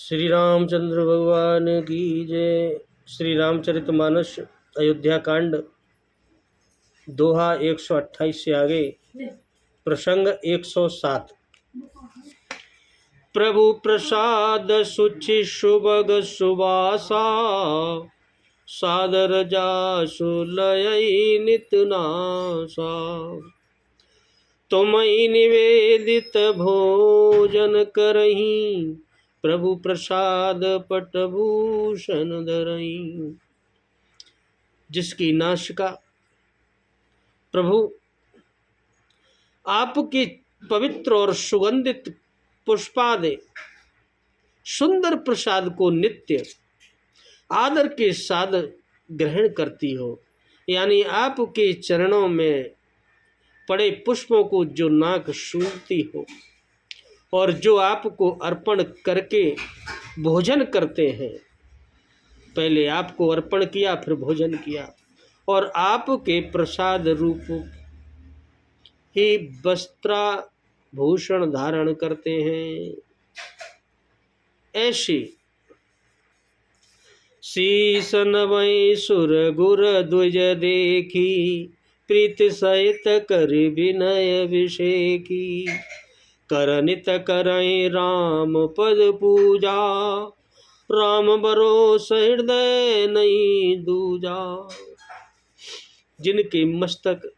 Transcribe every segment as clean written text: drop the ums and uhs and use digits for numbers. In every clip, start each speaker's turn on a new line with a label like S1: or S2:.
S1: श्री रामचंद्र भगवान की जय। श्री रामचरितमानस अयोध्या कांड दोहा 128 से आगे प्रसंग 107। प्रभु प्रसाद सुचि सुभग सुबासा, सादर जासु लय नित नासा। तुमहि निवेदित भोजन करहीं, प्रभु प्रसाद पटभूषण धरहीं। जिसकी नासिका प्रभु आपके पवित्र और सुगंधित पुष्पादे सुंदर प्रसाद को नित्य आदर के साथ ग्रहण करती हो, यानी आपके चरणों में पड़े पुष्पों को जो नाक सूंघती हो और जो आपको अर्पण करके भोजन करते हैं। पहले आपको अर्पण किया, फिर भोजन किया और आपके प्रसाद रूप ही वस्त्राभूषण धारण करते हैं। ऐसी शीस नवै सुर गुर द्विज देखी, प्रीति सहित कर विनय अभिषेकी। करनित करई राम पद पूजा, राम बरोस हृदय नहीं दूजा। जिनके मस्तक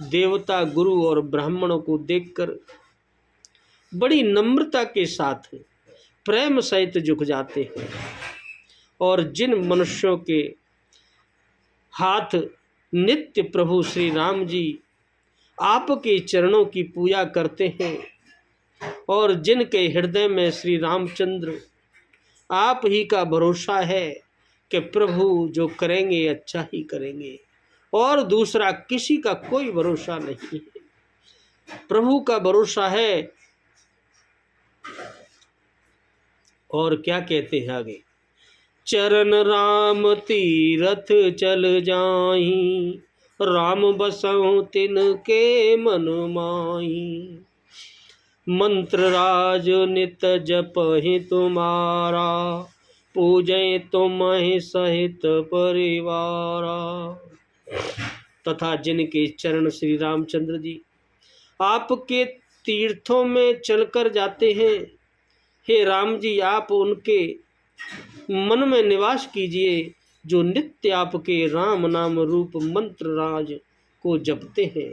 S1: देवता गुरु और ब्राह्मणों को देखकर बड़ी नम्रता के साथ प्रेम सहित झुक जाते हैं, और जिन मनुष्यों के हाथ नित्य प्रभु श्री राम जी आपके चरणों की पूजा करते हैं, और जिनके हृदय में श्री रामचंद्र आप ही का भरोसा है कि प्रभु जो करेंगे अच्छा ही करेंगे, और दूसरा किसी का कोई भरोसा नहीं है, प्रभु का भरोसा है। और क्या कहते हैं आगे, चरण राम तीरथ चल जाहीं, राम बसहु तिनके मन माही। मंत्र राज नित जपहि तुम्हारा, पूजय तुम्हि सहित परिवारा। तथा जिनके चरण श्री रामचंद्र जी आपके तीर्थों में चलकर जाते हैं, हे राम जी आप उनके मन में निवास कीजिए, जो नित्य आपके राम नाम रूप मंत्र राज को जपते हैं,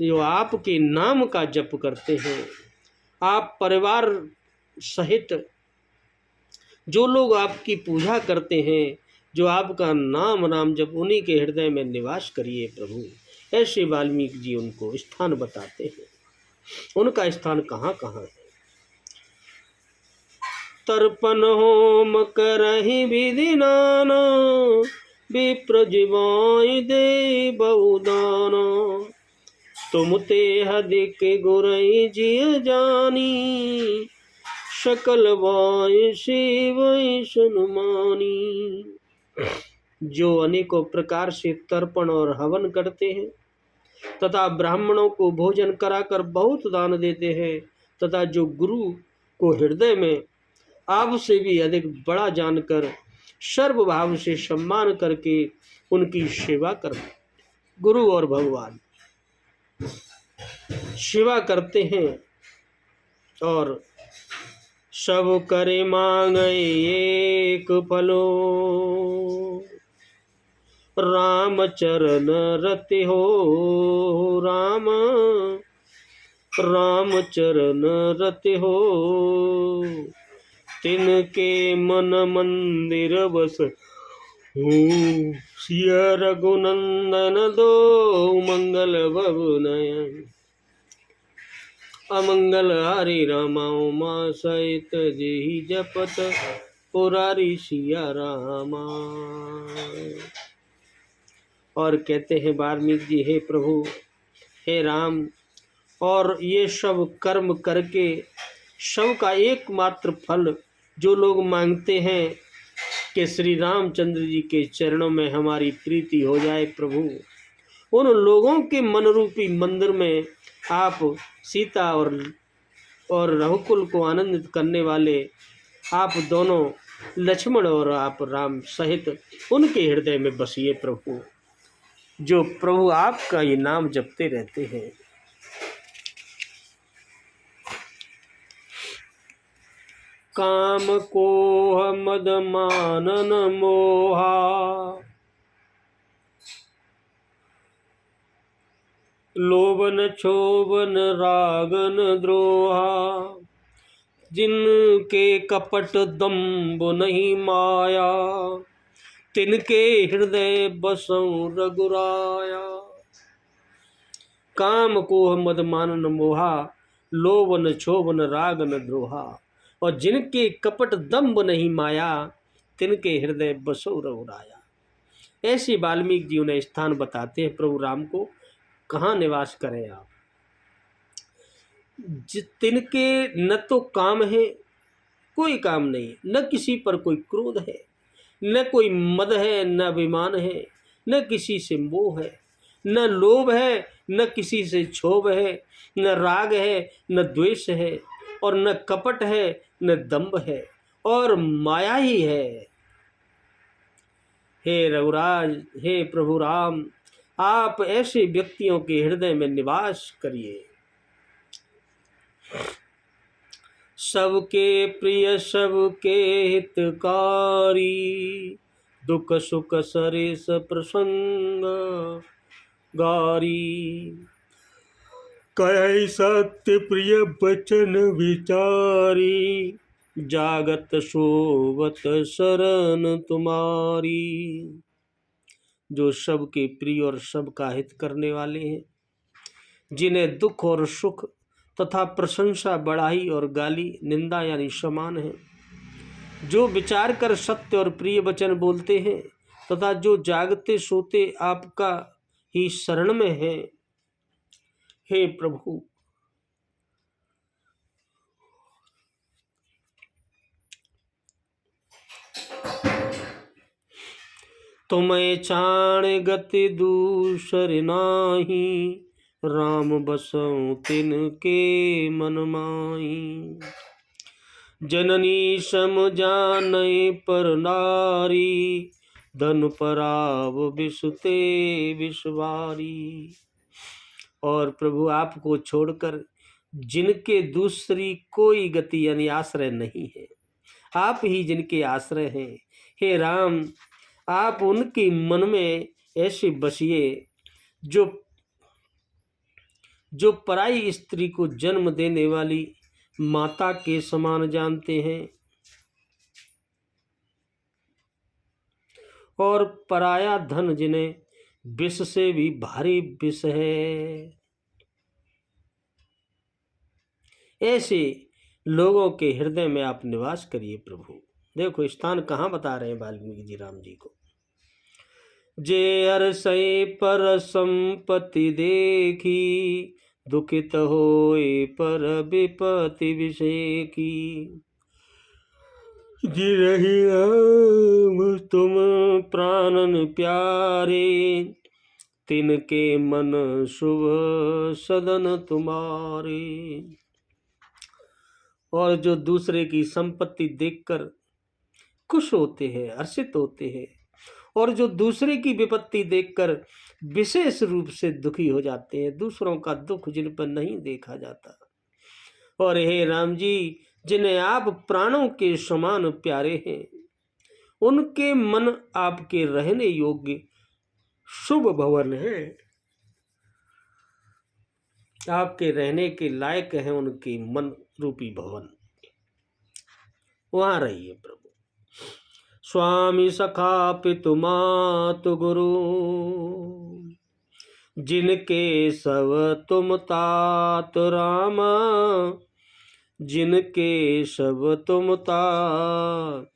S1: जो आपके नाम का जप करते हैं। आप परिवार सहित जो लोग आपकी पूजा करते हैं, जो आपका नाम जप, उन्हीं के हृदय में निवास करिए प्रभु। ऐसे वाल्मीकि जी उनको स्थान बताते हैं। उनका स्थान कहाँ कहाँ है। तर्पण होम करहि विधि नाना, विप्र जीवाय दे बहुदाना। तुम ते हदिक गुरई जिय जानी, सकल वाय शिव सनुमानी। जो अनेकों प्रकार से तर्पण और हवन करते हैं तथा ब्राह्मणों को भोजन कराकर बहुत दान देते हैं, तथा जो गुरु को हृदय में आपसे भी अधिक बड़ा जानकर सर्वभाव से सम्मान करके उनकी सेवा कर, गुरु और भगवान सेवा करते हैं। और सब करे मांगे एक फलो, राम चरण रति हो राम, राम चरण रति हो। तिनके मन मंदिर बस सिय रघुनंदन दो, मंगल बबु नयन। अमंगल हरि रामा उमा सहित जेहि जपत, पुरारी सिया रामा। और कहते हैं वाल्मीकि जी, हे प्रभु हे राम, और ये सब कर्म करके सब का एकमात्र फल जो लोग मांगते हैं कि श्री रामचंद्र जी के चरणों में हमारी प्रीति हो जाए प्रभु, उन लोगों के मन रूपी मंदिर में आप सीता और रघुकुल को आनंदित करने वाले आप दोनों लक्ष्मण और आप राम सहित उनके हृदय में बसिए प्रभु, जो प्रभु आपका ये नाम जपते रहते हैं। काम कोह मद मानन मोहा, लोभन क्षोभन रागन द्रोहा, जिनके कपट दम्भ नहीं माया, तिनके हृदय बसों रघुराया। काम कोह मद मानन मोहा, लोभन क्षोभन रागन द्रोहा, और जिनके कपट दम्भ नहीं माया, तिनके हृदय बसो रघुराया। ऐसी वाल्मीकि जी उन्हें स्थान बताते हैं प्रभु राम को, कहाँ निवास करें आप। तिनके न तो काम है, कोई काम नहीं, न किसी पर कोई क्रोध है, न कोई मद है, न अभिमान है, न किसी से मोह है, न लोभ है, न किसी से क्षोभ है, न राग है, न द्वेष है, और न कपट है, न दंभ है, और माया ही है। हे रघुराज, हे प्रभु राम, आप ऐसे व्यक्तियों के हृदय में निवास करिए। सबके प्रिय सबके हितकारी, दुख सुख सरेस प्रसंग गारी, कहे सत्य प्रिय बचन विचारी, जागत शोभत शरण तुम्हारी। जो सबके प्रिय और सबका हित करने वाले हैं, जिन्हें दुख और सुख तथा प्रशंसा, बढ़ाई और गाली, निंदा यानी समान है, जो विचार कर सत्य और प्रिय वचन बोलते हैं, तथा जो जागते सोते आपका ही शरण में है। हे प्रभु, तुम्हें चाण गति दूसर नाही, राम बसों तिनके मन माही। जननी सम जानै पर नारी, धन पराव विसुते विषवारी। और प्रभु आपको छोड़कर जिनके दूसरी कोई गति यानी आश्रय नहीं है, आप ही जिनके आश्रय हैं। हे राम, आप उनके मन में ऐसे बसिए जो पराई स्त्री को जन्म देने वाली माता के समान जानते हैं, और पराया धन जिन्हें विष से भी भारी विष है, ऐसे लोगों के हृदय में आप निवास करिए प्रभु। देखो स्थान कहाँ बता रहे हैं वाल्मीकि जी राम जी को। जे अरसै पर संपत्ति देखी, दुखित होए पर विपत्ति विषेकी। जिरहि राम तुम प्राणन प्यारे, तिनके मन शुभ सदन तुम्हारे। और जो दूसरे की संपत्ति देखकर खुश होते हैं, हर्षित होते हैं, और जो दूसरे की विपत्ति देखकर विशेष रूप से दुखी हो जाते हैं। दूसरों का दुख जिन पर नहीं देखा जाता। और हे राम जी, जिन्हें आप प्राणों के समान प्यारे हैं, उनके मन आपके रहने योग्य शुभ भवन है, आपके रहने के लायक है उनके मन रूपी भवन, वहां रहिए प्रभु। स्वामी सखा पितु मातु गुरु, जिनके सब तुम तात राम, जिनके सब तुम तात।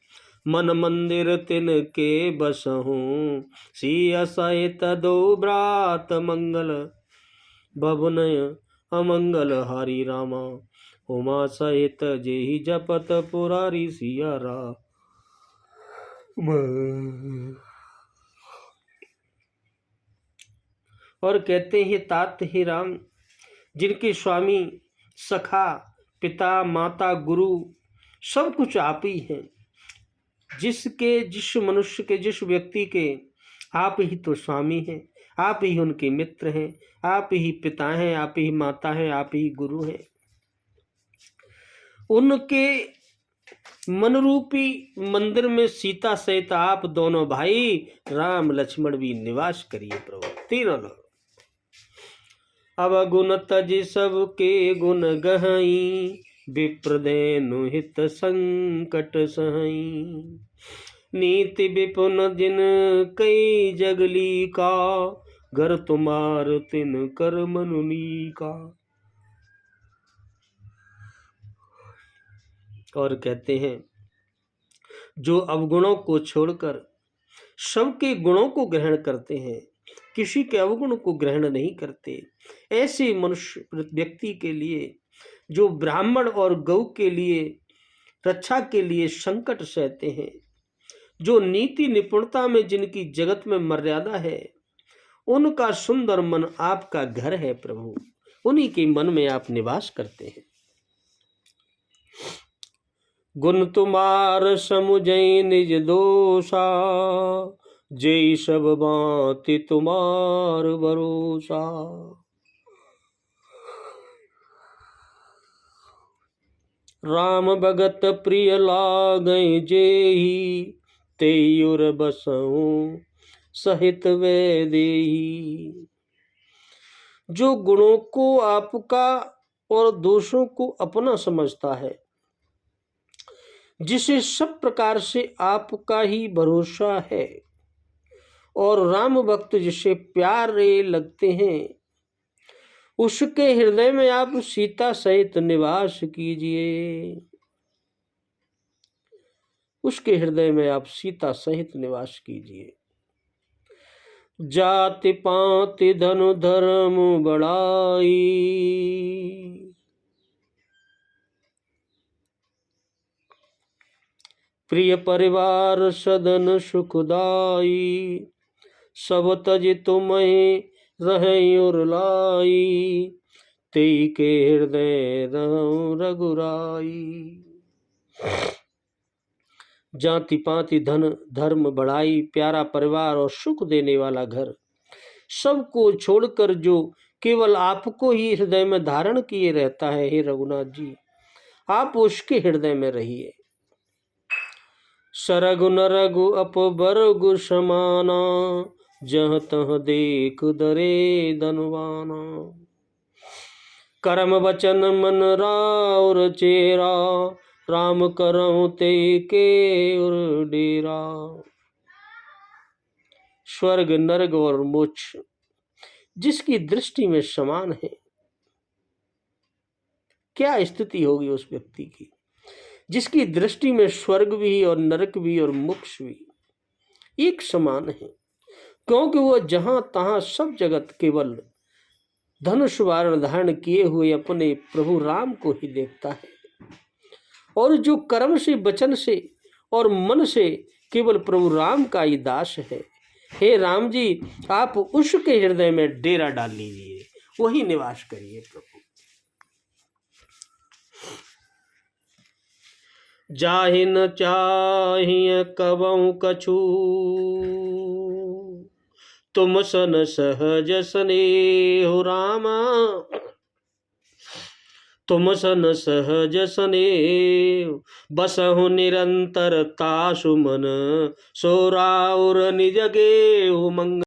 S1: मन मंदिर तिनके बसहूँ, सिय सहित दो ब्रात मंगल, भवनय अमंगल हरि रामा। उमा सहित जेहि जपत पुरारी सिया राम। और कहते हैं तात हे राम, जिनके स्वामी सखा पिता माता गुरु सब कुछ आप ही हैं। जिसके, जिस मनुष्य के, जिस व्यक्ति के आप ही तो स्वामी हैं, आप ही उनके मित्र हैं, आप ही पिता हैं, आप ही माता हैं, आप ही गुरु हैं। उनके मन रूपी मंदिर में सीता सहित आप दोनों भाई राम लक्ष्मण भी निवास करिए प्रभु। तीनों लोग अवगुण तज सबके गुण गहई, विप्रदेनु हित संकट सहई। नीति विपुन जिन कई जगली का, घर तुम्हार तिन कर मनुनी का। और कहते हैं जो अवगुणों को छोड़कर सबके गुणों को ग्रहण करते हैं, किसी के अवगुण को ग्रहण नहीं करते, ऐसे मनुष्य व्यक्ति के लिए, जो ब्राह्मण और गौ के लिए रक्षा के लिए संकट सहते हैं, जो नीति निपुणता में जिनकी जगत में मर्यादा है, उनका सुंदर मन आपका घर है प्रभु। उन्हीं के मन में आप निवास करते हैं। गुण तुम्हार समुझई निज दोषा, जय सब बाति तुम्हार भरोसा। राम भगत प्रिय लागै जेहि, तेयुर बसहु सहित वैदेही। जो गुणों को आपका और दोषों को अपना समझता है, जिसे सब प्रकार से आपका ही भरोसा है, और राम भक्त जिसे प्यारे लगते हैं, उसके हृदय में आप सीता सहित निवास कीजिए। उसके हृदय में आप सीता सहित निवास कीजिए। जाति पाति धनु धर्म बढ़ाई, प्रिय परिवार सदन सुखदाई। सब तज तुम्हें रहे और लाई, तेई के हृदय रहूं रघुराई। जाति पाति धन धर्म बढ़ाई, प्यारा परिवार और सुख देने वाला घर, सबको छोड़कर जो केवल आपको ही हृदय में धारण किए रहता है, हे रघुनाथ जी, आप उसके हृदय में रहिए। सरगु नरगु अपबरगु समाना, जह तह देख दरे धनवाना। कर्म वचन मन राउर चेरा, राम करऊं ते के उर डेरा। स्वर्ग नरक और मोक्ष जिसकी दृष्टि में समान है, क्या स्थिति होगी उस व्यक्ति की, जिसकी दृष्टि में स्वर्ग भी और नरक भी और मोक्ष भी एक समान है। क्योंकि वो जहां तहां सब जगत केवल धनुष बाण धारण किए हुए अपने प्रभु राम को ही देखता है, और जो कर्म से, वचन से और मन से केवल प्रभु राम का ही दास है। हे राम जी, आप उसके हृदय में डेरा डाल लीजिए, वही निवास करिए प्रभु। जाहि न चाहिए कबहु कछु, तुम सन सहज स्नेह रामा। तुम सन सहज स्नेह, बसहु निरंतर तासु मन, सो राउर निज गेहु मंगल।